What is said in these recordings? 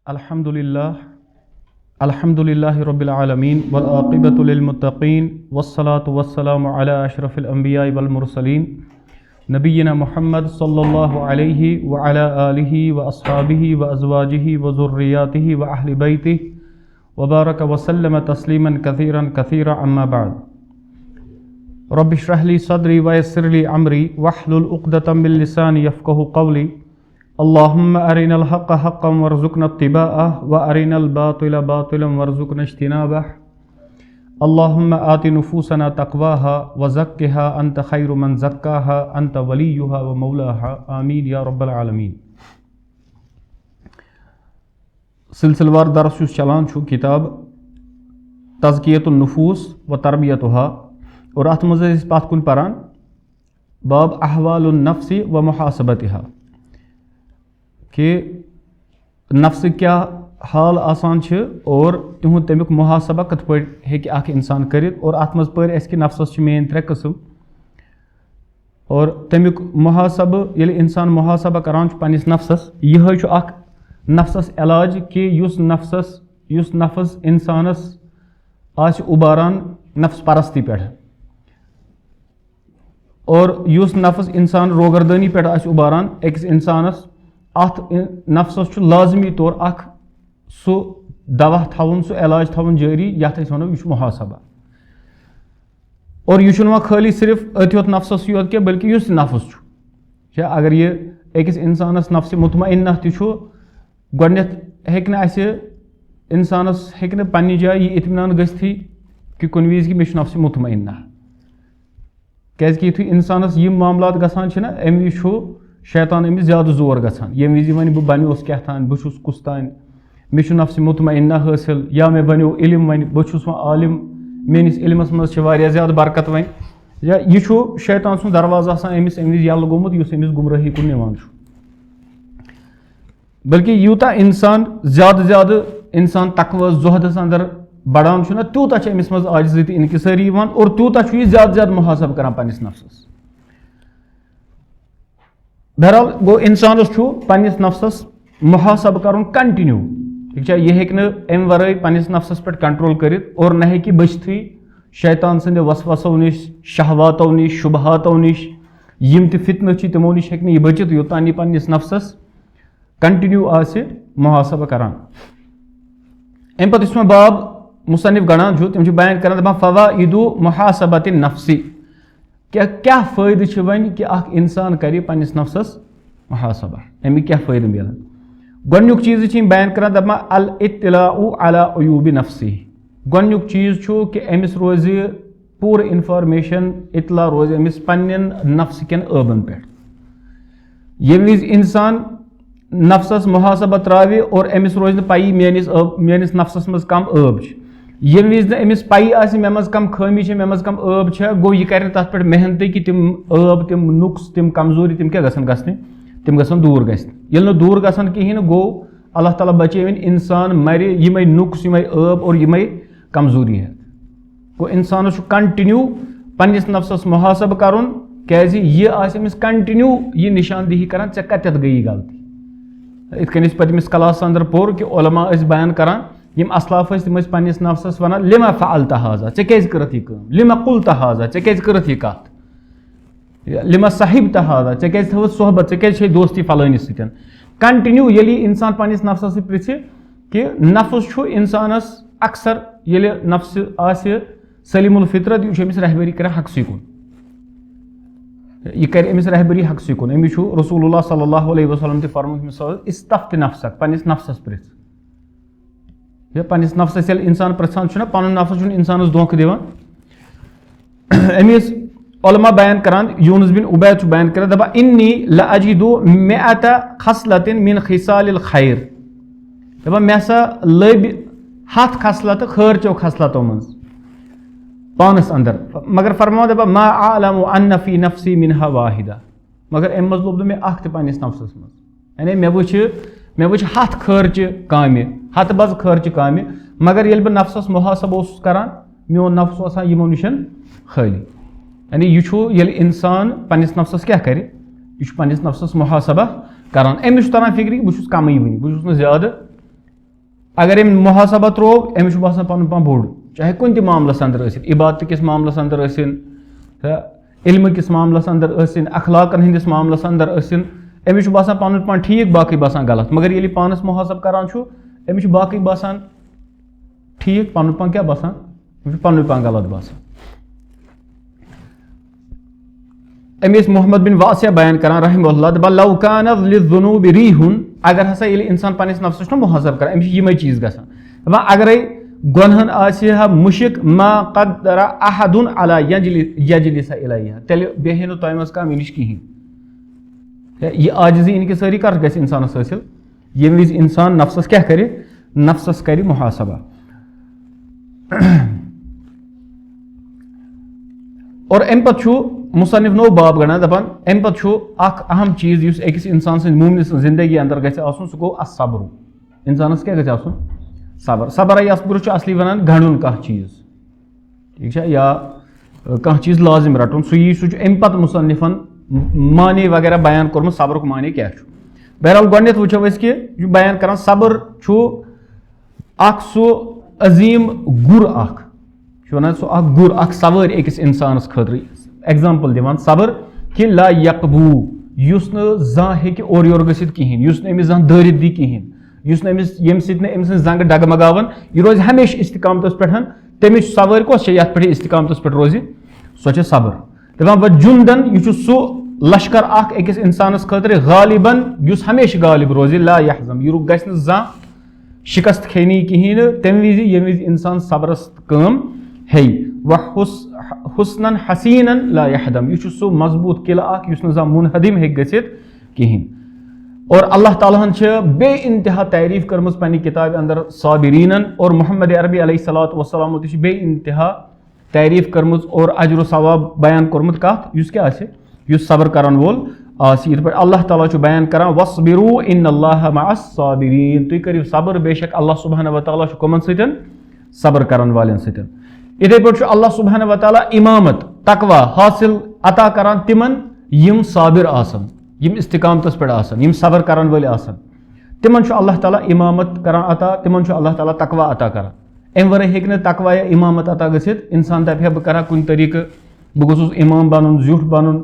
अल्हम्दुलिल्लाहि रब्बिल आलमीन वल आक़िबतु लिल मुत्तक़ीन वस्सलातु वस्सलामु अला अशरफिल अंबियाइ वल मुरसलीन नबिय्यिना मुहम्मद सल्लल्लाहु अलैहि व अला आलिहि व अस्हाबिहि व अज़वाजिहि व ज़ुर्रिय्यातिहि व अहलि बैतिहि व बारक व सल्लम तस्लीमन कसीरा अम्मा बाद। रब्बि इश्रह ली सदरी व यस्सिर ली अमरी वहलुल उक़दतम मिन लिसानी यफ़क़हू क़ौली। अल्लाहुम्मा अरिनल हक़्क़ हक़्क़न वरज़ुक़ना इत्तिबाअह व अरिनल बातिला बातिलन वरज़ुक़ना इज्तिनाबह। अल्लाहुम्मा आति नुफूसना तक़वाहा व ज़क्किहा अंत खैरु मन ज़क्काहा अंत वलियुहा व मौलाहा आमीन या रब्बल आलमीन। सिलसिलेवार दर्स युस चलान छु किताब तज़कियतुन नुफूस व तरबियतुहा और अत मज़ पात कुन परान बाब अहवालुन नफ्सी व मुहासबतिहा कि नफ्स क्या हाल आसान और तिहुद तमिक मुहासबा कत पे हेकि अख इंसान करित और अत मज पर कि नफ्सस मेन त्रे किस्म और तमिक मुहासब यदि इंसान मुहासबा करान पन्निस नफ्सस यह अख नफ्सस इलाज कि युस नफ्स इंसानस आस उबारान नफ्स परस्ती पे और युस नफ्स इंसान रोगरदानी पे आस उबारान अकिस इंसानस अत नफ्सस लाजमी तौर अख सो दवा थवन सो इलाज थवन जारी यथ वनो यह मुहासबा और यह खाली सिर्फ अत नफ्सस योत क्या बल्कि युस नफ्स अगर यह अकिस इंसानस नफ्स मुतमइन्ना गोडनेथ हेक इंसानस हेक पन्ने जाय यह इत्मीनान गस्थी कि कुन विज कि मे नफ्स मुतमइन्ना क्या युथु इंसानस यम मामलात गसान अम विज शैतान अमिस ज़्यादा जोर गसान ये विज वन बह बनो क्या तान बहुत कुस तान मे नफ्स मुतमइन्ना हासिल या मे बनो इल्म वन बहुत आलिम मेनिस इल्मस मज ज़्यादा बरकत वन या यह शैतान सुन दरवाज़ अमिस अम विज यल गोमुत युस अमिस गुमराही कुन निवान बल्कि यूता इंसान ज़्यादा इंसान तकवा ज़ुहदस अंदर बढ़ान तूता अमिस मज आजिज़ी तो इनकिसारी और तूता यह ज़्यादा मुहासब कर पन्निस नफ्सस। बहरहाल गो इंसानस पन्निस नफ्सस मुहासब कर कंटिन्यू ठीक है यह अम वराई पन्निस नफ्सस पे कंट्रोल करित और न हेकि बचथी शैतान संद वसवसों निश शहवातों निश शुबहातों निश यम त फितन तमो निश हेक बचित योतान यह पन्निस नफ्सस कंटिन्यू आसे मुहासब करान। अम पे बाब मुसन्निफ गणान तम बयान कर दपान फवाइदु मुहासबत नफ्सी क्या फ़ायदे वन कि अख इंसान करे पन्निस नफ्सस मुहासबा अमिक क्या फ़ायदे मिलान। गोडनुक चीज़ बयान कर दपान अल इत्तिलाउ अला उयूबि नफ्सी गोडनुक चीज़ कि अमिस रोज पूर इन्फॉर्मेशन इतला रोज अमिस पन्नन नफ्स कन ऐबन पे ये विज इंसान नफ्सस मुहासबा त्रावे और अमिस रोज पाई मेनिस नफ्सस मज कम ऐब ये विज अमिस पाई आसि मे मज कम खामी मे मज कम ऐब गो यह कर तथ पे मेहनत कि तिम ऐब तिम नुक्स तिम कमजोरी तिम क्या गसन तिम गसन दूर गल दूर गसन कहें गो अल्लाह ताला बचेवन इंसान मरे यमे नुक्स यमे ऐब और यमे कमजोरी है गो इंसान कंटिन्यू पन्निस नफ्सस मुहासब करुन क्या यह आमिस कंटिन्यू यह निशानदेही कर ऐ कत गई गलती इत कन पतमिस क्लास अंदर पोर कि उलमा बयान करान यम असलाफ तम पन्निस नफ्सस वन लिमा फ़अल्त हाज़ा क्या करत यह काम लिमा कुल्त हाज़ा क्या करत यह कत लिमा साहिबत हाज़ा क्या थवत सोहबत क्या दोस्ती फलानिस सतन कंटिन्यू यदि इंसान पन्निस नफ्सस पृछ कि नफ्स इंसानस अक्सर ये नफ्स आसे सलीमुल फितरत यह अमिस रहबरी कर हक़सी कुन यह कर अमिस रहबरी हक़सी कुन अमिस रसूलुल्लाह सल्लल्लाहु अलैहि वसल्लम ते फरमात इस्तफ्ति नफ्सक पन्निस नफ्सस पृछ यह पन्निस नफ्सस इंसान पृछान पन नफ्स इंसानस धोख दिवान। अमिस उलमा बयान करान यूनुस बिन उबैद बयान कर दपा इन्नी लअजिदु मिअत खसलतिन मिन खिसालिल खैर दपा मे हसा लब 100 खसलत खैरचो खसलतों मज पानस अंदर मगर फरमा दपा मा आलमु अन्न फी नफ्सी मिनहा वाहिदा मगर अम मज लोब मे अख पन्निस नफ्सस मज यानी मे वुच 100 खैरच कामे 100 बज खैरच कामे मगर ये नफ्सस मुहासब करान मोन नफ्स आसान यमो निशन खाली यानी यह इंसान पन्निस नफ्सस क्या करे यह पन्निस नफ्सस मुहासबा करान अमिस तरान फिक्र बह कम वन बह ज़्यादा अगर अम मुहासबा त्रोव अमिस बसान पन पान बोड़ चाहे कुन मामलस अंदर इबादत किस मामलस अंदर इल्म किस मामलस अंदर अखलाकन हंदिस मामलस अंदर अमिस बसान पन पान ठीक बाकी बसान गलत मगर ये पानस मुहासब करान अमिस बाकी बसान ठीक पन पान क्या बसान पन पान गलत बसान। अमिस मोहम्मद बिन वासिया बयान करान रहमहुल्लाह लौ कान लिज़ुनूबि रीहुन अगर हसा ये इंसान पनिस नफ्सस मुहासब कर अमिस यिमै चीज गसान अगर गुनहन आसिहा मुशिक मा क़द्दरा अहदुन अला यजलिसा इलैहा तेल बेहे नो तोय मस का मिनिश किहिन ये आजिज़ी इनकी सारी कर गस इंसानस हासिल यम विज इंसान नफ्सस क्या करे नफ्सस करे मुहासबा। और अम पु मुसन्निफ नो बाब गणा दपान अम पु अहम चीज युस अकिस इंसान सं मोमिन सं जिंदगी अंदर गछ आसुन सु गो अस्सब्र इंसानस क्या गछ आसुन सबर सबर अस्ब्र असली वनान गणुन कह चीज ठीक है या कह चीज लाजिम रटुन सु अम पत मुसन्निफन माने वगैरह बयान कोर्मुत सबर को माने क्या बहरहाल गोडनेथ वुचो अस कि यह बयान करान सबर सु अजीम गुर वन सह गुर सवार अकिस इंसानस खतर एग्जाम्पल दिवान सबर कि ला यकबू युस न जां हेकि ओर योर गसित किहिन युस न अमिस जां दारित दी किहिन युस न अमिस यम सित न अमिस जंग डगमगावन यह रोज हमेशा इस्तिकामतस पे तमिस सवार कस यथ पे इस्तिकामतस पे रोज सो सबर दपान व जुंदन यह सह लश्कर अकिस इंसानस खतर गालिबन युस हमेशा गालिब रोज ला यहजम यह गस न जां शिकस्त खेनी किहिन तम विज यम विज इंसान सब्रस काम है व हुस्नन हसीनन ला यहदम यह सह मजबूत किला युस न जां मुनहदिम हे गसित किहिन। और अल्लाह ताला बे इंतहा तारीफ कर्मस पन्नी किताब अंदर साबिरीनन और मोहम्मद अरबी अलैहिस्सलातु वस्सलाम बे इंतहा तारीफ कर्मस और अजर सवाब बयान कोर्मुत कत युस क्या आसे युस सबर करन वोल आसी पे अल्लाह ताला बयान करान वस्बिरू इन्नल्लाह मअस साबिरीन तुई करियो सबर बेशक अल्लाह सुब्हानहु व तआला कमन सतन सबर करन वालेन सतन। इथे पे अल्लाह सुब्हानहु व तआला इमामत तकवा हासिल अता करान तिमन यम साबिर आसन यम इस्तिकामतस पे आसन यम सबर करन वाले आसन तिमन अल्लाह ताला इमामत करान अता तिमन अल्लाह ताला तकवा अता करान अम वर हेक न तकवा या इमामत अता गसित इंसान दप बह करा कुन तरीक बह गोसुस इमाम बनन जुठ बनन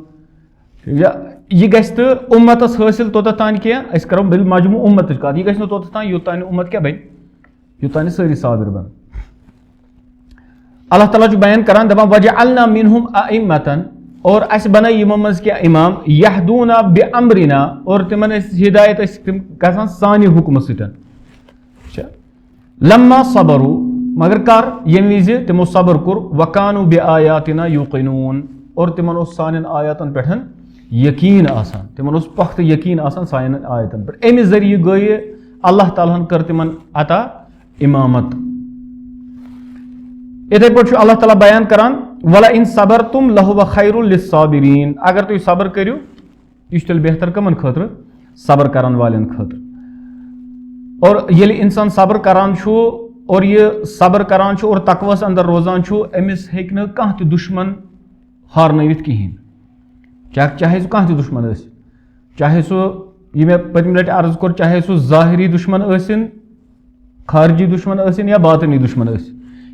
यह गस तो उम्मतस हासिल तोत तान कह करो बिल मजमू उम्मत कत यह गस तोत तान योतान उम्मत क्या बन योतान सारी साबिर बन। अल्लाह ताला बयान करान दपान वजअलना मिनहुम अइम्मतन और अस बनाई यमो मज क्या इमाम यहदूना बिअम्रिना और तिमन हिदायत गसान सानि हुक्म सतन लम्मा सबरू मगर कर यम विज तिमो सबर कोर वकानु बिआयातिना युकिनून और तिमन सान आयातन पे यकीन आसान तिमन पख्त यकीन आसान सान आयतन पे अमि जरिए गई अल्लाह ताला कर तिमन अता इमामत। इथे पे अल्लाह ताला बयान करान वला इन सबर तुम लहुव खैरुल लिस्साबिरीन अगर तुम सबर करियो यह तेल बेहतर कमन खतर सबर करन वालेन खतर। और ये इंसान सबर करान और यह सबर करान और तकवस अंदर रोजान अमिस हेक न कह त दुश्मन हारनवित कहें चाहे सह कह त दुश्मन चाहे सह यह मे पतम लट अर्ज कोर चाहे सह ज़ाहिरी दुश्मन खारजी दुश्मन या बातनी दुश्मन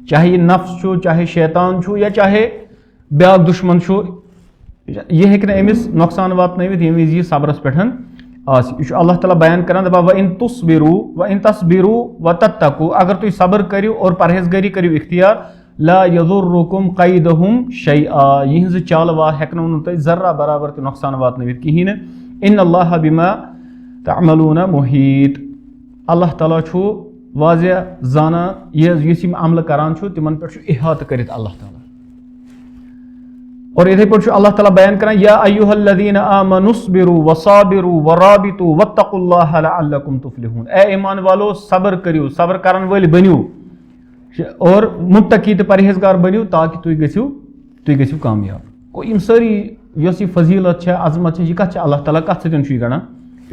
चाहे यह नफ्स चाहे शैतान या चाहे ब्या दुश्मन यह हेक अमिस नुकसान वातनवित यम विज सब्रस पे यह अल्लाह ताला बयान करान दपा व इन तुस्बिरू व इन तस्बिरू व तत्तकू अगर तुम सबर करियो और परहेजगारी करियो इख्तियार ला यदुर्रुकुम कैदहुम शैआ यहज चाल वा हेकनो तुम जर्रा बराबर तो नुकसान वातनवित कहीं इन्नल्लाह बिमा तअमलून मुहीत अल्लाह ताला वाज़िया जाना यह अमल करान तिमन पे इहात करित अल्लाह ताला। और इथे पे अल्लाह ताला बयान करान या अय्युहल्लज़ीना आमनुस्बिरु वसाबिरु वराबितु वत्तकुल्लाह लअल्लकुम तुफ्लिहून ए ईमान वालो सबर करियो सबर करन वाले बनियो और मुत्तकी परहेजगार बनियो ताकि तुम गसियो कामयाब। और यम सारी यस फजीलत अजमत यह कत अल्लाह ताला कत सतन गणा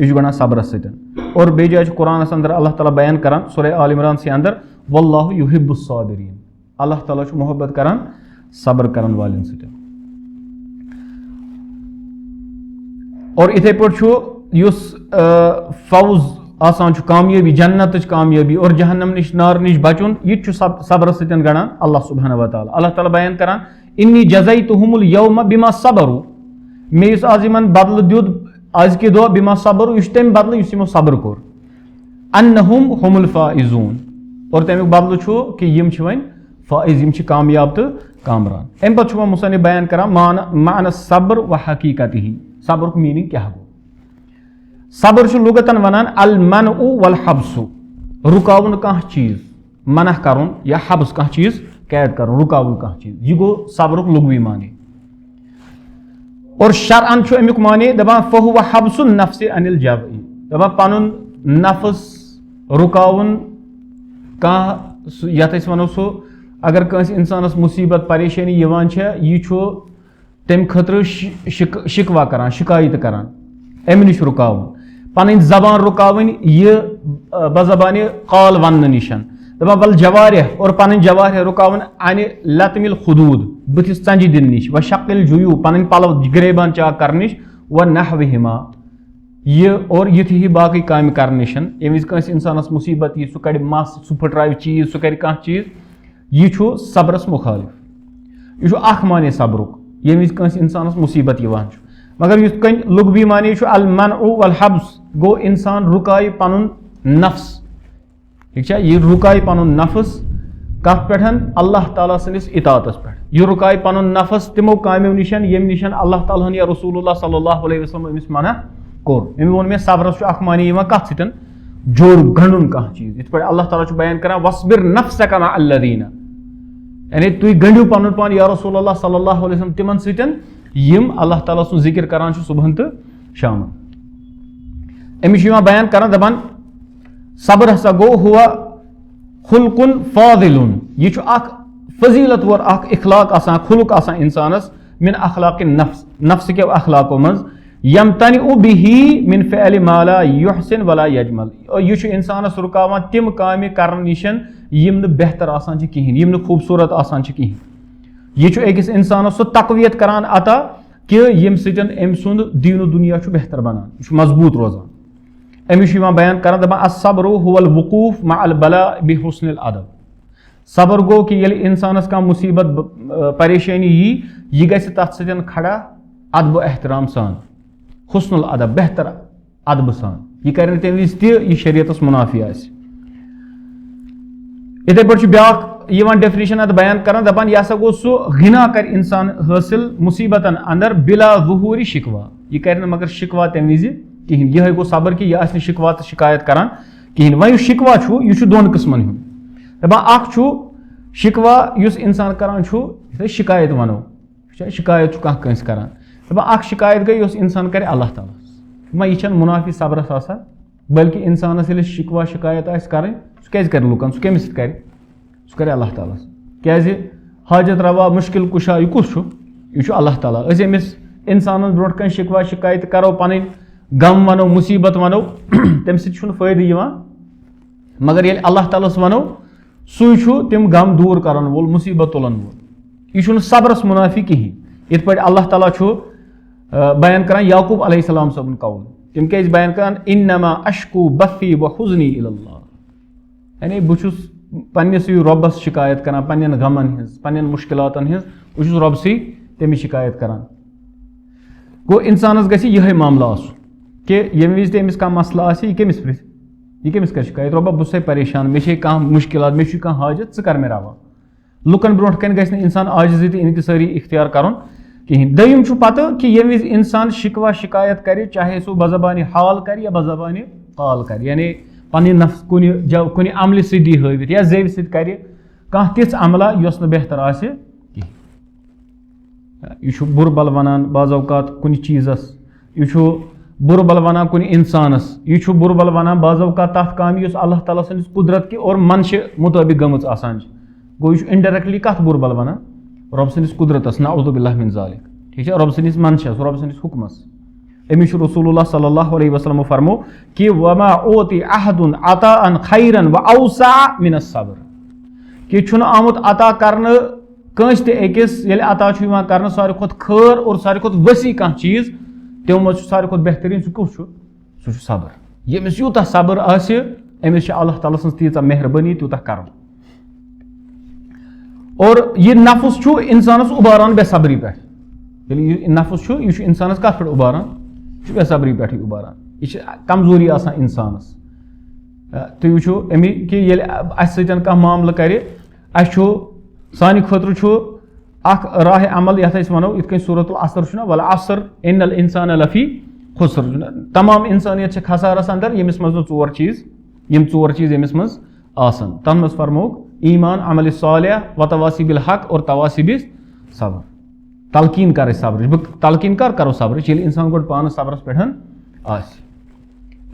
यह गणा सब्रस सतन। और बे जाय कुरान अंदर अल्लाह ताला बयान करान सूरह आल इमरान से अंदर वल्लाहु युहिब्बुस साबिरीन अल्लाह ताला मोहब्बत करान सबर करन वालेन सतन। और इथे पे फौज आसान कामयाबी, जन्नत कामयाबी और जहन्नम निश नार निश बचुन, यह सबर सतन गणान अल्लाह सुब्हानहु व तआला। अल्लाह ताला बयान करान इन्नी जज़यतुहुमुल यौम बिमा सबरु, मे इस आज यमन बदल दियुत आज के दो बिमा सबरु, यह तम बदल यस यमो सबर कोर, अन्नहुम हुमुल फाइजून, और तमिक बदल छो कि यम छ वन फाइज, यम छ कामयाब तो कामरान। अम पत छो मुसन्निफ बयान करान माना सब्र व हकीकतिही, सब्र को मीनिंग क्या गो। सब्र छ लुगतन वनान अल मनउ वल हब्सु, रुकावन कह चीज, मना करुन या हब्स कह चीज कैद करुन, रुकावन कह चीज, यह गो सब्र लुगवी माने। और शरअन छ अमिक माने दपान फहुव हब्सुन नफ्स अनिल जज़ई, दपान पनुन नफ्स रुकावन कह यथ वनो सो अगर कंस इंसानस मुसीबत परेशानी यवान छ, यह छो तम खतर शिकवा करान, शिकायत करान, अमि निश रुकावन, पन जबान रुकावन यह बजबान काल वन निशन, दपान बल जवारिह और पन जवारिह रुकावन अन लतमिल खुदूद, बुथिस चंजी दिन निश, व शक्ल जुयू पन पलव ग्रेबान चाक कर निश, व नहविहिमा यह और युथि ही बाकी काम कर निशन। यम विज इंसानस मुसीबत यह, सह कड़ मस, सह फुट्राव चीज, सह कर कह चीज, यह छो सब्रस मुखालिफ, यह अख माने सब्रुक यम विज इंसानस मुसीबत यवान छ। मगर युथ कन लुगवी माने छ अल मनउ वल हब्स, गो इंसान रुकाय पनुन नफ्स, ठीक है, यह रुकाय पनुन नफ्स कथ पे अल्लाह ताला सनिस इताअतस पे, यह रुकाय पनुन नफ्स तिमो कामो निशन यम निशन अल्लाह ताला या रसूलुल्लाह सल्लल्लाहु अलैहि वसल्लम अमिस मना कोर। अमि वोन मे सब्रस छ अख माने यवान कथ सितन जोर गंडुन कह चीज, इत पे अल्लाह ताला छ बयान करान वस्बिर नफ्सका मा अल्लज़ीना, यानी तुई गंडियो पनुन पान या रसूलुल्लाह सल्लल्लाहु अलैहि वसल्लम तिमन सितन यम अल्लाह ताला सुन जिक्र करान छ सुबहन तो शाम। अमिश बयान करान दपान सब्र हसा गो हुआ खुलकुन फादिलुन, यह अख फजीलत वर अख इखलाक आसान, खुलुक आसान इंसानस मिन अखलाक नफ्स, नफ्स के अखलाकों मज यमतनिउ बिही मिन फ़अल मा ला युहसिन वला यजमल, और यह इंसानस रुकावान तिम काम करन निशन यम न बेहतर आसान छ किहिन, यम न खूबसूरत आसान छ किहिन। यह अकिस इंसानस सो तकवियत करान अता कि यम सतन अम सुंद दीन दुनिया छ बेहतर बनान, यह मजबूत रोजान। अमिश बयान करान दपान अस्सब्रु हुवल वुकूफ मअल बला बिहुस्निल अदब, सब्र गो कि यदि इंसानस का मुसीबत परेशानी यह गि तथ सतन खड़ा अदब एहतराम सान, हुस्नुल अदब बेहतर अदब सान, यह कर तम विज तह शरीयतस मुनाफी आस। इथे पे ब्याक डेफिनेशन अत बयान करान दपान यह हसा गो सह गिना कर इंसान हासिल मुसीबतन अंदर बिला ज़ुहूरी शिकवा, यह कर मगर शिकवा तम विज कहें, यह गो सब्र कि यह शिकवा तो शिकायत करान कहें। वह शिकवा यह दोन किस्मन हुन, दपान अख शिकवा युस इंसान करान शिकायत वनो, शिकायत कह करान, दपान अख शिकायत गई उस इंसान करे अल्लाह ताला, वह यह मुनाफी सब्रस आसान, बल्कि इंसानस ये शिकवा शिकायत आस करें सह क्या कर लुकन, सह कमिस कर, सह कर अल्लाह ताला, क्या हाजत रवा मुश्किल कुशा यह कुस यह अल्लाह ताला। अमिस इंसान ब्रोट कन शिकवा शिकायत करो, पन गम वनो, मुसीबत वनो, तम फ़ायदे, मगर ये अल्लाह तालस वनो सू तम गम दूर करन वोल, मुसीबत तुलन वोल, यह सब्रस मुनाफी कहें। इत पे अल्लाह ताला बयान करान याकूब अलैहिस्सलाम सबन कौल, तम क्या बयान करान इन्नमा अश्कू बथी व हुज़नी इलल्लाह, यानी बहुस पन्निस रब्बस शिकायत करान, पन्न गमन हिज, पन्न मुश्किलातन हिज, बहुस रब से तमिस शिकायत करान। गो इंसानस गि यह मामला आसुन कि यम विज तमिस कह मसला आसे यह कमिस प्रिथ, यह कमिस कर शिकायत, रब्बा बहुत परेशान, मे कह मुश्किलात, मे कह हाजत, षे कर मे रवा। लुकन ब्रोट कन गि इंसान आजिज़ी तो इंतसारी इख्तियार करुन कहें। दयम पता कि यम विज इंसान शिकवा शिकायत करे, चाहे सो बज़बान हाल कर या बज़बान काल कर, यानी पन्न नफ्स कुन अमल सी हवित या जेव सत कर कह तिथ अमला यस न बेहतर आसे कहें। यह बुर बल वनान बाज़ औक़ात कुन चीज़स, यह बुर बल वनान कुन इंसानस, यह बुर बल वनान बाज़ औक़ात तथ काम यस अल्लाह ताला सनिस कुदरत की और मनश मुताबिक गमच आसान, गो यह इनडायरेक्टली कथ बुर बल वनान रब सनिस कुदरतस, नऊज़ु बिल्लाहि मिन ज़ालिक, ठीक है, रब सनिस मनशस, रब सनिस हुक्मस। अमिश रसूलुल्लाह सल्लल्लाहु अलैहि वसल्लम फरमो कि वमा ओति अहदुन अताअन खैरन व औसा मिन अस्सब्र, कि छुन आमुत अता करने कंस ते अकिस येले अता छु यवान करने सारे खुद खैर और सारे खुद वसी कह चीज तमो मज सारे खुद बेहतरीन सह कुछ सह सब्र, यमिस यूता सब्र आसि अमिस अल्लाह ताला सन्ज तीचा मेहरबानी त्यूता करो। और यह नफ्स छु इंसानस उबारान बेसब्री पे, यह नफ्स छु यह इंसानस कत पे उबारान, यह बेसब्री पे उबारान, यह कमजोरी आसान इंसानस। तुम वो अमी कि अस मामल कर सानि खतर राह अमल ये वनो इत सूरतुल असर ना वल असर इन्नल इंसान लफी खुसर, तमाम इंसानियत खसारस अंदर यमिस मज चोर चीज, यम चोर चीज यमिस मज आसन। तन मज फरमोक ईमान अमल सालिह व तवासी बिल हक और तवासी बिल सब्र, तलकीन कर सब्र। बह तलकीन कर करो सब्र ये इंसान गो पान सब्रस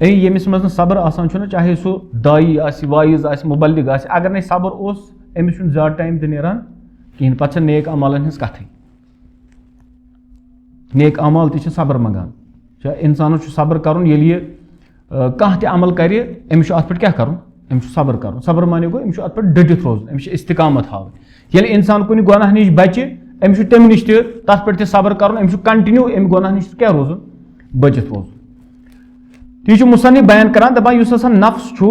पे यमिस मज सब्र आसान, चाहे सो दाई आसि वाइज आसि मुबल्लिग आसि, अगर नहीं सब्र ओस अमिस ज्यादा टाइम तह नेरान कहीं पे नेक अमालन हज कथ, नेक अमाल तह सब्र मंगान। इंसान सब्र कर कह त अमल कर अमिस अत पे क्या कर, अमिस सब्र कर। सब्र माने गो अमिस अत पे डटित रोज, अमिस इस्तिकामत हाव। ये इंसान कुन गुनाह नश बचे अमिस तम नश तथ पे सब्र कर, अमिस कंटिन्यू अमि गुनाह नश क्या रोजन बचित रोज। तो मुसन्निफ बयान करान दपान युस हसा नफ्स छु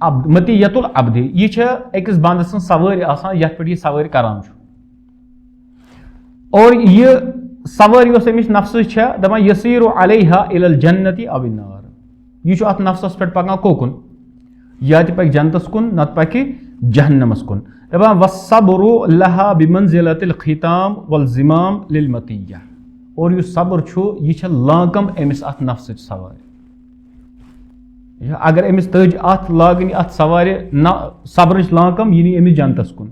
मतियतुल अब्दि, यह अकिस बंद सं सवारी आसान यथ पे सवारी करान छु। और यह सवारी उस अमिस नफ्स दपान यसीरु अलैहा इलल जन्नति अव नार, यह अत नफ्सस पे पकान कोकुन, या तो पक जन्नतस कुन नत पक जहन्नमस कुन। दपान वस्सब्रु लहा बिमंजिलतिल खिताम वल जिमाम लिल मतिया, और यह सब्र छु यह लाकम अमिस अत नफ्स सवारी। अगर अमिस तज अत लागन अत सवारी सब्र लाकम यह नी अमिस जन्नतस कुन,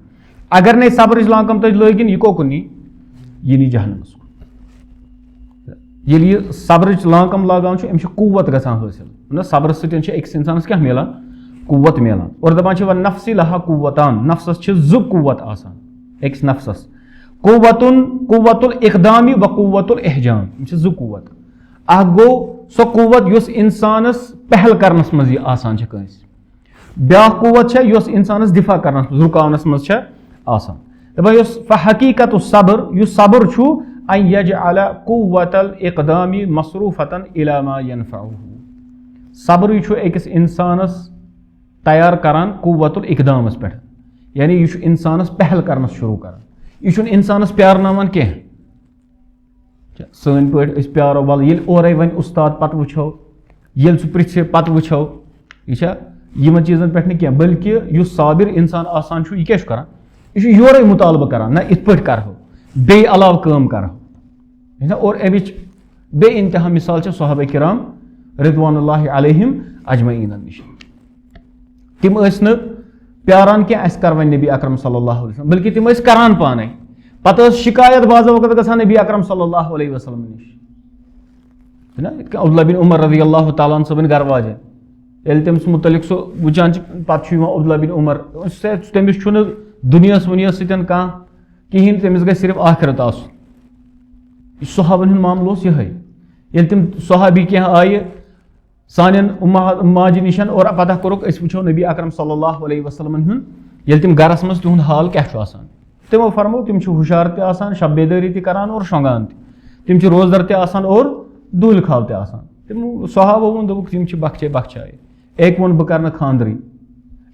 अगर नहीं सब्र लाकम तज लगिन यह कोकुन यह नी जहन्नमस कुन। ये सब्र लाकम लागान अमिस कुव्वत गसान हासिल ना, सब्र सतन अकिस इंसानस क्या मिलान कुव्वत मिलान। और दपान व नफ्सी लहा कुव्वतान, नफ्सस जु कुव्वत आसान अकिस नफ्सस, कुव्वतुल इक़दामी व कुव्वतुल इहजाम, जु कुव्वत। अ गो सो कुव्वत युस इंसानस पहल करनस मज आसान कंस, ब्या कुव्वत युस इंसानस दिफा करनस रुकावनस मज आसान। दपान युस फहकीकत सब्र, युस सब्र छु अन यजअल कुव्वतल इक़दामी मसरूफतन इला मा यनफअहु, सब्र छु अकिस इंसानस तैयार करान कुव्वतुल इक़दामस पे, यानी यह इंसानस पहल करनस शुरू करान, यह इंसानस प्यारनावान कह सन पे प्यारो वल ये ओरे वन उस्ताद पत वो ये पृ पत वो यह चीजन पे कह, बल्कि यह साबिर इंसान आसान यह क्या कर, यह योरे मुतालबा करान ना इत पे करो बे अलाव काम करो। और अमिच बे इंतहा मिसाल सहाबा किराम रिदवानुल्लाहि अलैहिम अजमईन निश, तिम न प्यारान क्या कर वन नबी अकरम सल्लल्लाहु अलैहि वसल्लम, बल्कि तिम करान पाने पे शिकायत बाज़ वक़्त गसान नबी अकरम सल्लल्लाहु अलैहि वसल्लम निश ना। अब्दुल्लाह बिन उमर रज़ियल्लाहु तआला अन्हु सबन घर वाजन ये तमिस मुतलिक सो वुचान पे अब्दुल्लाह बिन उमर तमिस दुनियास वुनियास सतन कह कहीं, तमिस गई सिर्फ आखिरत आस। सहाबन मामल ये तम सहाबी क्या आये सान माजि निशन और पता कोरुक वो नबी अकरम सल्लल्लाहु अलैहि वसल्लम ये तम गरस मज तुंद हाल क्या तमो फरमो तिम हुशार तसान, शब बेदारी तरान और शोंगान तिम रोजदर तसान और दूल खाव तसान। तिम सहाबो वोन दोक तिम बख्चे बख्चाए, एक वोन बह कर खानदरी,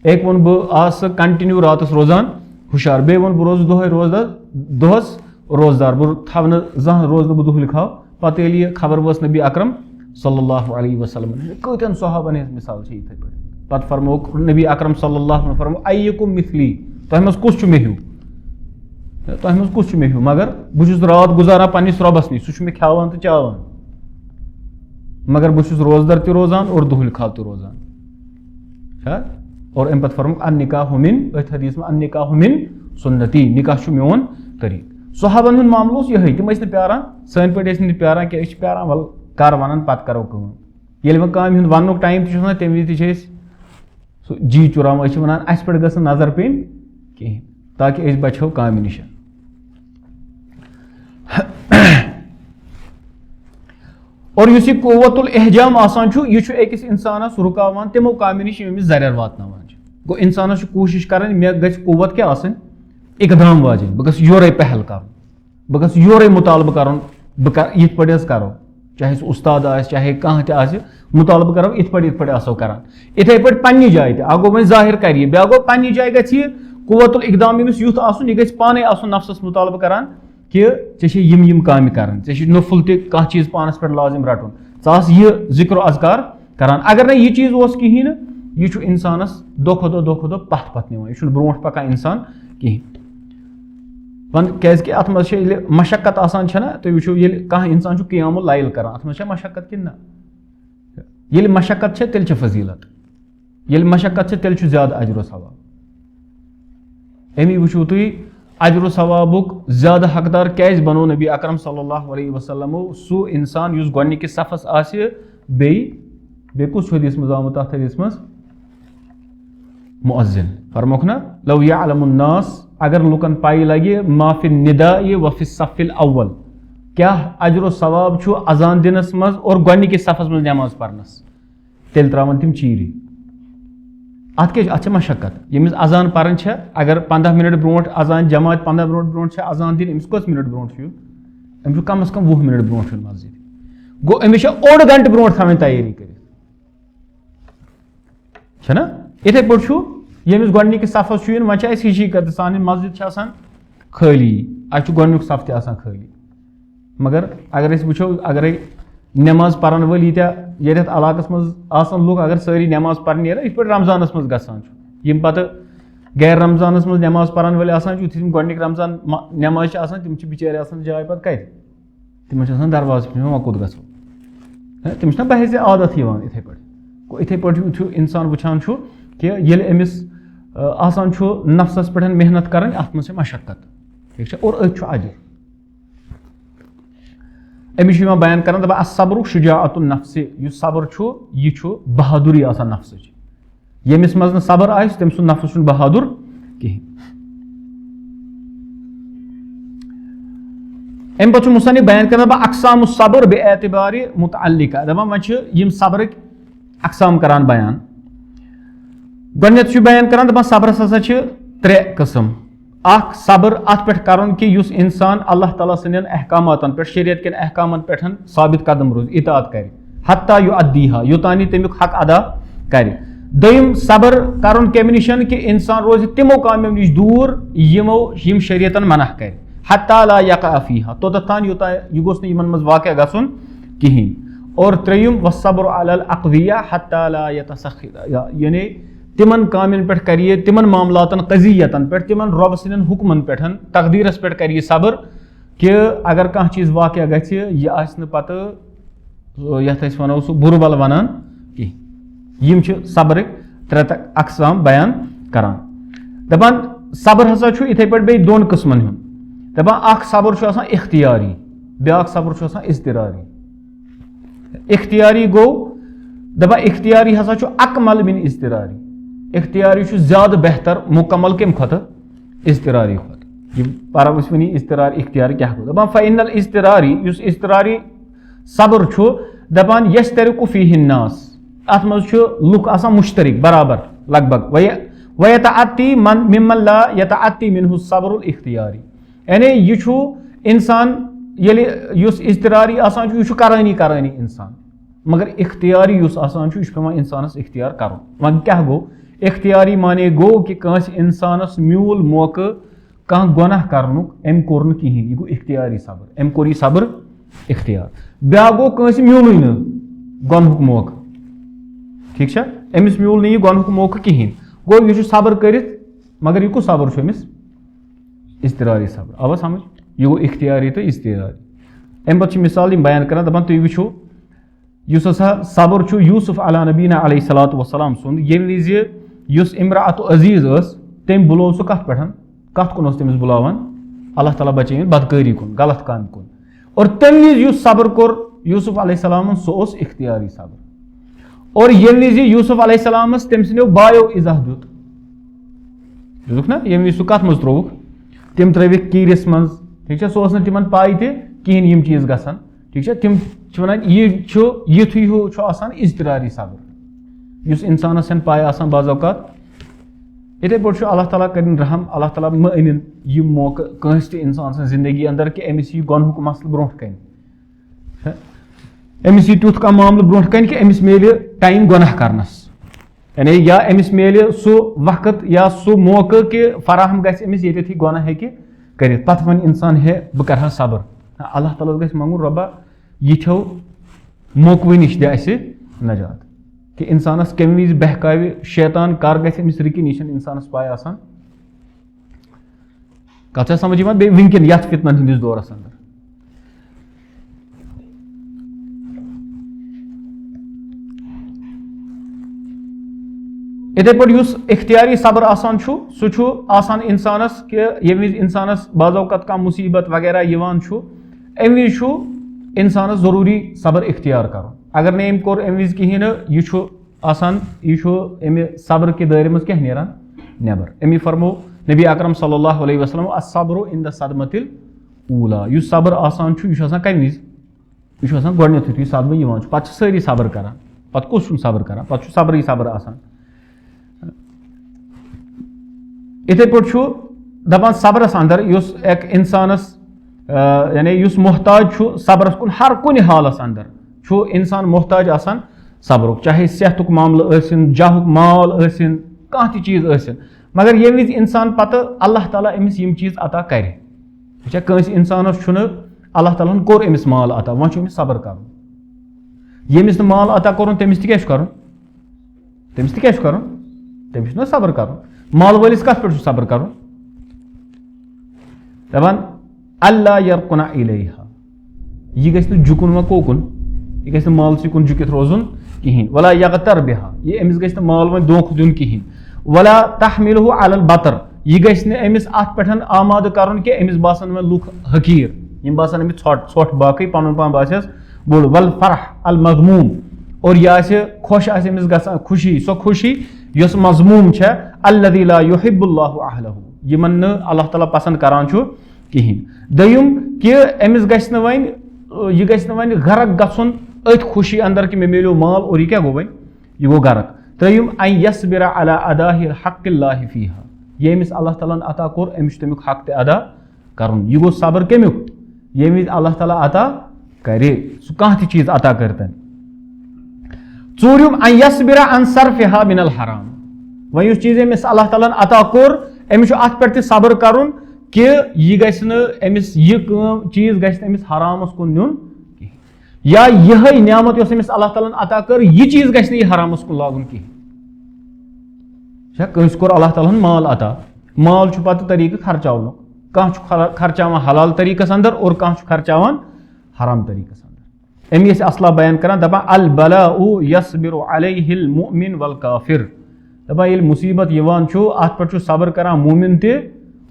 एक वोन बह आस कंटिन्यू रातस रोजान हुशार, बे वोन बह रोज दोहस रोजदार, बह थव जह रोज बह दूल खाव। पत ये खबर वस नबी अकरम सल्लल्लाहु अलैहि वसल्लम कतन सहाबन हज मिसाल इथे पे, पत फरमो नबी अकरम सल्लल्लाहु अलैहि वसल्लम फरमो अय्युकुम मिथली, तह मज कुछ मे हूँ, तह मज कुछ मे हूँ, मगर बहुत रात गुजारा पन्निस रबस नश, सह मे खावान तो चावान, मगर बहुत रोजदर त रोजान और दुहल खाव त रोजान। और अम पे फरमो अन निकाह मिन, अथ हदीस में अन निकाह मिन सुन्नती, निकाह मोन तरीक। सहाबन हुंद मामलो यही, तम प्यारान सन पे प्यारान क्या प्यारान वल कर वन पत करो कम, ये वह काम हुंद वन टाइम तम वज जी चुरान वन अस पे गस नजर पेन कहें, ताकि अस बचो काम नश। और युस कुव्वतुल इहजाम आसान यह अकिस इंसानस रुकावान तमो काम नश जरर वातनावान। गो इंसानस कोशिश कर मे गछ कुव्वत क्या इकदाम वाजन, बह गस योरे पहल कर, बह गस योरे मुतालबा कर, बह कर ये पे करो चाहे सह उस्ताद आस चाहे कह तुतालब करो इत पे आसो करान इथे पे पन्नी जाए अ गो वो जाहिर कर ब्या गो पन्नी जाए गि कुव्वतुल इक़दाम यमिस युथ आसुन यह पाने आसुन नफ्सस मुतालब करान कि ऐ यम काम कर नफुल तह चीज पानस पे लाजिम रटुन ज़ास यह जिक्र अज़कार करान अगर ना यह चीज कहें यह इंसानस दो खो पथ पथ निवान यह ब्रो पकान इंसान कहें क्या अत मज मशक्कत आसान ना तुम वो कह इंसान क़ियामुल लैल करान अत मज मशक्कत कि ना ये मशक्कत तेल फजीलत ये मशक्कत तेल ज्यादा अजर सवाब अमी वो तुम अजर सवाबुक ज्यादा हकदार क्या बनो नबी अकरम सल्लल्लाहु अलैहि वसल्लम सू इंसान युस गोडनिकिस सफस आसे बे कुछ हदीस मज आमुत अत हदीस मज मुअज्जिन फरमोख ना लव यअलमुन नास अगर लुकन पाई लगे माफिन निदाई व फिस सफिल अव्वल क्या अजर सवाब छु अजान दिनस मज और गोडनिकिस सफस मज नमाज पढ़नस तेल त्रावन तिम चीरी अत मशक्कत यमिस अजान पारन अगर 15 मिनट ब्रो अजान जमात 15 मिनट ब्रो अजान दिन अमिस कस मिनट ब्रो अमिस कम अज कम 20 मिनट ब्रो मस्जिद गो अमिस ओड घंटे ब्रो थी तैयारी कर इथे पे यमिस गोडनिकिस सफस वो हिशी कर सान मस्जिद खाली अ गोडनुक सफ तह खाली मगर अगर वो अगर नमाज पारन वल ये इलाकस मज लुक अगर सारी नमाज पर इत पे रमजानस मज गम पे गैर रमजानस मज नमाज पारन वल यु गोडनिक रमजान नमाज तम बिचारे जाए पे कत तम दरवाज पे वो कोत गो तमिस बहस आदत इथे पे इथे पे इंसान वुचान कि ये अमिस नफ्सस पे मेहनत कर अत मज मशक्कत ठीक और अजर अमिश बयान कर दपा असब्र शुजाअतुन नफ्स युस सब्र यह बहादुरी नफ्स यमिस मज सब्र आस तम सुन नफ्स बहादुर कहें अम पे मुसन्निफ बयान कर दपा अक़साम सब्र बेएतिबार मुतअल्लिका दपा वो सब्र अक़साम करान बयान गोडनेथ बयान करान दपा सब्रस हसा 3 किस्म अख सब्र अत पे कर कि युस इंसान अल्लाह ताला सन्दन अहकामातन पे शरीयत के अहकामन पे साबित कदम रोज इताअत कर हत्ता युअद्दीहा युतानी तमिक हक अदा कर दोयम सब्र कर कम निश कि इंसान रोज तिमो कामों निश दूर यमो यम शरीयतन मना कर हत्ता ला यक़अ फ़ीहा तोततान युता यह गोस नमन मज वाक़या गसुन कहीं और त्रेयुम वस्सब्रु अलल अक़विया हत्ता ला यतसख़िरा यानी तिमन कामन पे करिए तिमन मामलातन कज़ियतन पे तिमन रब सन्दन हुक्मन पे तकदीरस पे करिए सब्र कि अगर कह चीज वाक़या गछ यह पत ये वनो सह बुरबल वनान कहीं सब्र 3 अक़साम बयान करान दपान सब्र हसा इथे पे बे 2 किस्मन हुन दपान अख सब्र इख्तियारी ब्या सब्र इज्तिरारी इख्तियारी गो दपा इख्तियारी हसा अकमल मिन इज्तिरारी इख्तियारी ज्यादा बेहतर मुकम्मल कम खत इज्तिरारी खत पर वनी इज्तिरार इख्तियार क्या गो दपान फ़इन्नल इज्तिरारी इज्तिरारी सब्र दपान यस्तरिकु फ़ीहि नास अत मज लुक आसान मुश्तरिक बराबर लगभग वयतअत्ती मिम्मन ला यतअत्ती मिन्हु सब्रुल इख्तियारी यानी यह इंसान ये इज्तिरारी आसान यह करानी इंसान मगर इख्तियारी आसान पे इंसानस इख्तियार कर वन क्या गो इख्तियारी माने गो कि कंस इंसानस म्यूल मौके कह गुनाह करनुक अम कोर कहें यह गो इख्तियारी सब्र अम कोर सब्र इख्तियार ब्या गो कंस म्यूल न गुनहुक मौके ठीक अमिस म्यूल न यह गुनहुक मौके कहें गो यह सब्र कर मगर यह कुछ सब्र अमिस इज्तिरारी सब्र आवा समझ यह गो इख्तियारी तो इज्तिरारी अम पे मिसाल बयान कर दपान तुम वो युस हसा सब्र यूसुफ अला नबीना अलैहिस्सलातु वस्सलाम सुन ये युस इम्राअतु अजीज तम बुलो सह कत पे कत कुन तमिस बुलावान अल्लाह ताला बचे बदकारी कुन गलत काम कुन और तम युस सब्र कोर यूसुफ अलैहिस्सलाम सह इख्तियारी सब्र और ये यूसुफ अलैहिस्सलाम तम सो बायो इज़ा दुख ना ये सह कत मज त्रोवुक तम त्रिक कीरिस मज ठीक सह तिमन पाई कहें यम चीज गसान ठीक तम वन युथ आसान इज्तिरारी सब्र युस इंसानस पाए आसान बाज़ औक़ात इथे पे अल्लाह ताला करिन रहम अल्लाह ताला म अनिन यह मौके कंस इंसान जिंदगी अंदर कि अमिस यह गुनहुक मसल ब्रोह कन अमिस यह तुथ कह मामल ब्रोह कन कि अमिस मेल टाइम गुनाह करनस यानी या अमिस मेल सह वक्त या सह मौका कि फराहम गस अमिस ये गुनाह हेकि करित पत वन इंसान है बह कर सब्र अल्लाह ताला गस मंगुन रब्बा यिथो मौकवो निश दे असे नजात कि इंसानस कम विज बहकाव शैतान कर गस अमिस रिकी निश इंसानस पाय आसान कत समझ बे वनकन यथ फितनन हंदिस दौरस अंदर इथे पे इख्तियारी सब्र आसान सह आसान इंसानस कि यम विज इंसानस बाज़ौकत कह मुसीबत वगैरह यवान अम विज इंसानस जरूरी सब्र इख्तियार कर अगर ने अम कोर अम विज कहीं यह आसान यह सब्र के दायरे मज क्या नेरान नेबर अमी फरमो नबी अकरम सल्लल्लाहु अलैहि वसल्लम अस्सब्रु इंद सदमतिल ऊला यह सब्र आसान यह कम विज यह गोडनेथ यह सदम यवान पे सारी सब्र करान पे कुछ सब्र करान पे सब्र सब्र आसान इथे पे दपान सब्रस अंदर एक इंसानस यानी मोहताज सब्रस कुन हर कुन हालस अंदर इंसान मोहताज आसान सब्रुक चाहे सेहतुक मामल जाहुक माल कह चीज मगर ये विज इंसान पत अल्लाह ताला अमिस यम चीज अता करे कंस इंसानस अल्लाह ताला कोर अमिस माल अता वह अमिस सब्र कर यमिस माल अता कर तमिस क्या तमिस सब्र कर माल वालिस कत पे सब्र कर दपान अल्लाह यरकुना इलैहा यह गि झुकुन व कोकुन यह गि माल कुन झुकित रोजुन कहीं वला यगतर बिहा यह अमिस गि माल वो दोख दिन कहीं वला तहमिलहु अलल बतर यह गि अमिस अत पे आमाद कर कि अमिस बासन वो लुक हकीर यम बासन अमिस ছোট बाकी पन पान बास बोल वल फरह अल मजमूम और यह खुश अमिस ग खुशी सो खुशी यस मजमूम अल्लज़ी ला युहिब्बुल्लाहु अहलहु यमन अल्लाह ताला पसंद करान कहीं दयम कि अमिस गि वन गरक गन अथ खुशी अंदर कि मे मिलो माल और यह क्या गो वन यह गो गरक त्रयम अन यस्बिरा अला अदाहि हक़्क़िल्लाहि फीहा ये अमिस अल्लाह ताला अता कोर अमिस तमिक हक ते अदा करन यह गो सब्र कमिक ये अल्लाह ताला अता करे सह कह चीज अता करतन चूरिम अन यस्बिरा अन सरफिहा मिनल हराम वह चीज अमिस अल्लाह ताला अता कोर अमिस अत पे सब्र कर कि यह गमिस यह चीज गमिस हरामस कुन नुन या यह नियामत अमिस अल्लाह ताला अता कर यह चीज गि हरामस कुन लागुन कहीं कंस कोर अल्लाह ताला माल अता माल पे तरीक खर्चावन कह खर्चावान हलाल तरीकस अंदर और कह खर्चावान हराम तरीकस अंदर अमी असला बयान कर दपा अल बलाउ यस्बिरु अलैहिल मुमिन वल काफिर दपा ये मुसीबत यवान अत पे सब्र करान मोमिन ते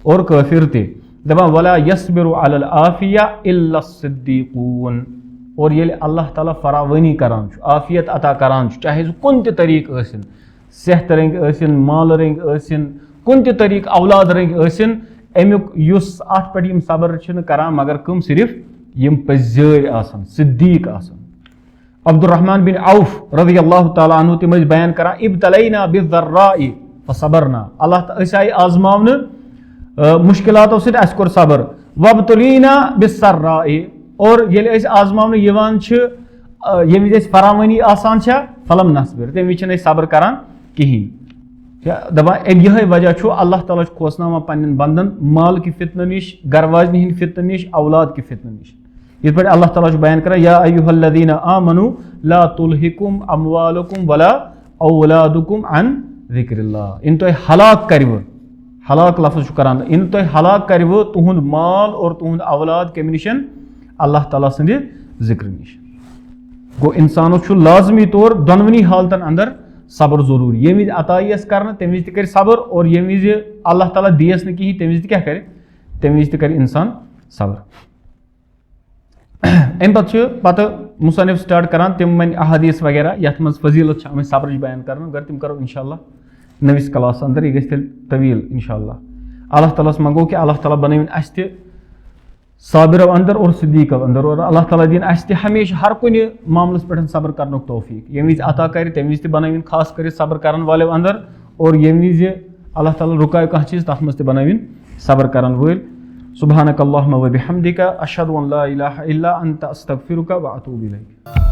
और काफिर ते दपा वला यस्बिरु अलल आफिया इल्ला सिद्दीकून और ये अल्लाह ताला फरावनी करान आफियत अता करान चाहे कुन ते तरीक सेहत रंग माल रंग कुन ते तरीक औलाद रंग अमुक अत पे सब्र करान मगर कम सिर्फ यम पजर आसन सिद्दीक आसन अब्दुर्रहमान बिन औफ रज़ियल्लाहु ताला अन्हु तिम बयान करान इब्तलैना बिज़र्राइ फसबरना अल्लाह आय आजमावन मुश्किलातों से अस कोर सब्र वब्तुलीना बिस्सर्राइ और ये आजमावन यवान यम विज फरावनी आसान फलम नस्बिर तम विज सब्र करान कहीं दपान यह वजह अल्लाह ताला खोसनावा पन्न बंदन माल की फितन निश गरवाजनी हिंद फितन निश औलाद की फितन निश इस पे अल्लाह ताला बयान कर या अय्युहल्लज़ीना आमनु ला तुल्हिकुम अमवालुकुम वला औलादुकुम अन ज़िक्रिल्लाह इन तो हलाक करव हलाक लफ्ज़ करान इन तो हलाक करव तुहुंद माल और तुहुंद औलाद कम निशन अल्लाह ताला संद जिक्र निश गो इंसानो लाजमी तौर दोनवनी हालतन अंदर सब्र जरूरी ये विज अतायस कर तम विज कर सब्र और ये विज अल्लाह ताला दियस न कहीं तम विज क्या करे तम विज कर इंसान सब्र अम पे मुसन्निफ स्टार्ट करान तम मन अहादीस वगैरह यथ मज फजीलत सब्र बयान कर अगर तम करो इंशाअल्लाह नविस क्लास अंदर यह गल तवील इंशाअल्लाह अल्लाह ताला मंगो कि अल्लाह ताला बनविन अस साबिर अंदर और सिद्दीक अंदर और अल्लाह ताला दिन अस हमेशा हर कुन मामलस पे सब्र कर तौफीक ये विज अता कर तम विज बनविन खास कर सब्र कर वाले अंदर और ये विज अल्लाह ताला रुकाय कह चीज तथ मज बनविन सब्र कर वल सुब्हानक अल्लाहुम्मा व बिहम्दिका अशहदु अन ला इलाहा इल्ला अंता अस्तगफिरुका व अतूबु इलैक।